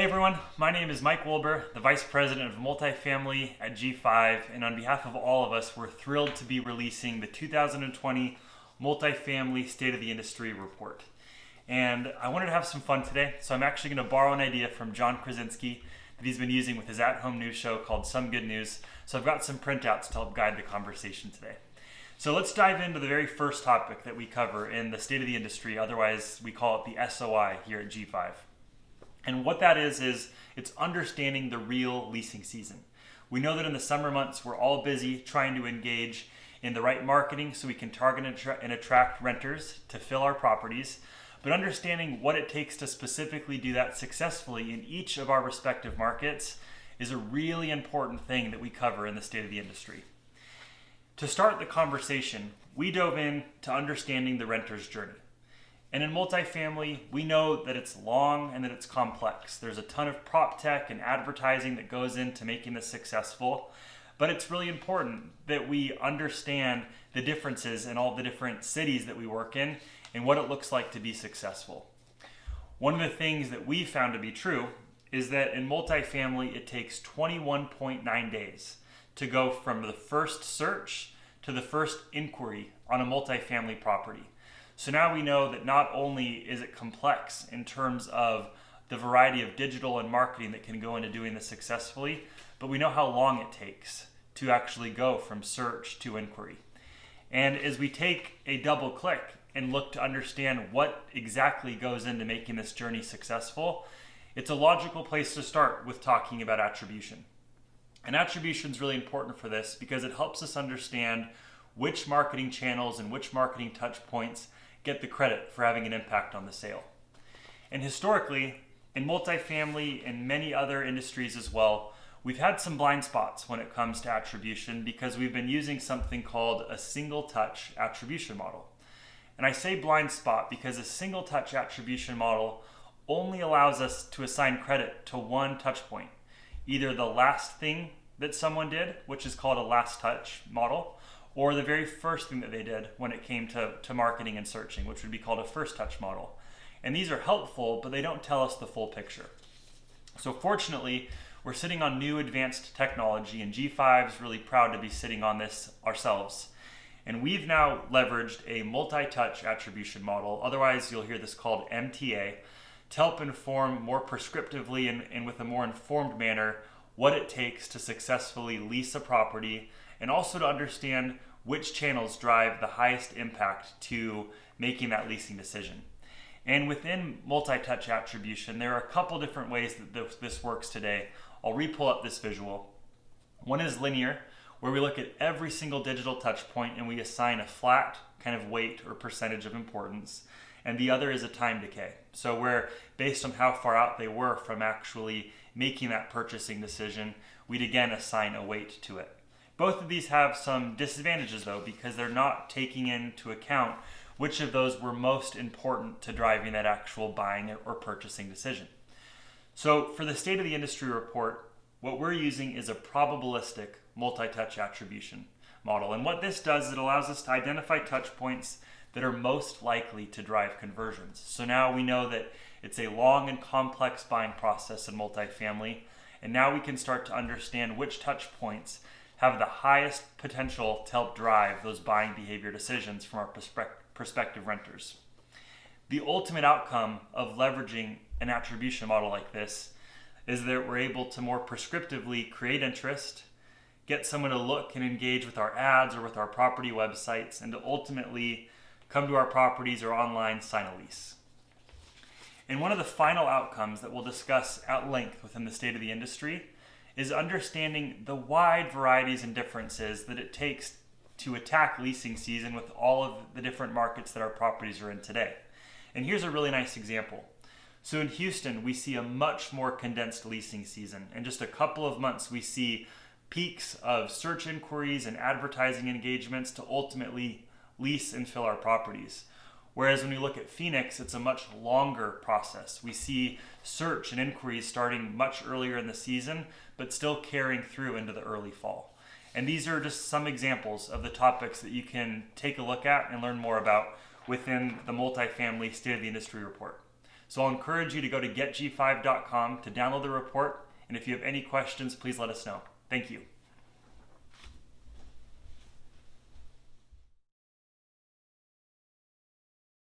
Hey everyone, my name is Mike Wolber, the Vice President of Multifamily at G5, and on behalf of all of us, we're thrilled to be releasing the 2020 Multifamily State of the Industry Report. And I wanted to have some fun today, so I'm actually going to borrow an idea from John Krasinski that he's been using with his at-home news show called Some Good News. So I've got some printouts to help guide the conversation today. So let's dive into the very first topic that we cover in the State of the Industry, otherwise we call it the SOI here at G5. And what that is it's understanding the real leasing season. We know that in the summer months, we're all busy trying to engage in the right marketing so we can target and attract renters to fill our properties. But understanding what it takes to specifically do that successfully in each of our respective markets is a really important thing that we cover in the State of the Industry. To start the conversation, we dove into understanding the renter's journey. And in multifamily, we know that it's long and that it's complex. There's a ton of prop tech and advertising that goes into making this successful, but it's really important that we understand the differences in all the different cities that we work in and what it looks like to be successful. One of the things that we found to be true is that in multifamily, it takes 21.9 days to go from the first search to the first inquiry on a multifamily property. So now we know that not only is it complex in terms of the variety of digital and marketing that can go into doing this successfully, but we know how long it takes to actually go from search to inquiry. And as we take a double click and look to understand what exactly goes into making this journey successful, it's a logical place to start with talking about attribution. And attribution is really important for this because it helps us understand which marketing channels and which marketing touch points get the credit for having an impact on the sale. And historically, in multifamily and many other industries as well, we've had some blind spots when it comes to attribution because we've been using something called a single touch attribution model. And I say blind spot because a single touch attribution model only allows us to assign credit to one touch point, either the last thing that someone did, which is called a last touch model, or the very first thing that they did when it came to marketing and searching, which would be called a first touch model. And these are helpful, but they don't tell us the full picture. So fortunately, we're sitting on new advanced technology, and G5 is really proud to be sitting on this ourselves. And we've now leveraged a multi-touch attribution model, otherwise you'll hear this called MTA, to help inform more prescriptively and with a more informed manner what it takes to successfully lease a property, and also to understand which channels drive the highest impact to making that leasing decision. And within multi-touch attribution, there are a couple different ways that this works today. I'll re-pull up this visual. One is linear, where we look at every single digital touch point and we assign a flat kind of weight or percentage of importance. And the other is a time decay. So where based on how far out they were from actually making that purchasing decision, we'd again assign a weight to it. Both of these have some disadvantages though, because they're not taking into account which of those were most important to driving that actual buying or purchasing decision. So for the State of the Industry report, what we're using is a probabilistic multi-touch attribution model. And what this does is it allows us to identify touch points that are most likely to drive conversions. So now we know that it's a long and complex buying process in multifamily, and now we can start to understand which touch points have the highest potential to help drive those buying behavior decisions from our prospective renters. The ultimate outcome of leveraging an attribution model like this is that we're able to more prescriptively create interest, get someone to look and engage with our ads or with our property websites, and to ultimately come to our properties or online sign a lease. And one of the final outcomes that we'll discuss at length within the State of the Industry is understanding the wide varieties and differences that it takes to attack leasing season with all of the different markets that our properties are in today. And here's a really nice example. So in Houston, we see a much more condensed leasing season. In just a couple of months, we see peaks of search inquiries and advertising engagements to ultimately lease and fill our properties. Whereas when we look at Phoenix, it's a much longer process. We see search and inquiries starting much earlier in the season, but still carrying through into the early fall. And these are just some examples of the topics that you can take a look at and learn more about within the Multifamily State of the Industry report. So I'll encourage you to go to getg5.com to download the report, and if you have any questions, please let us know. Thank you.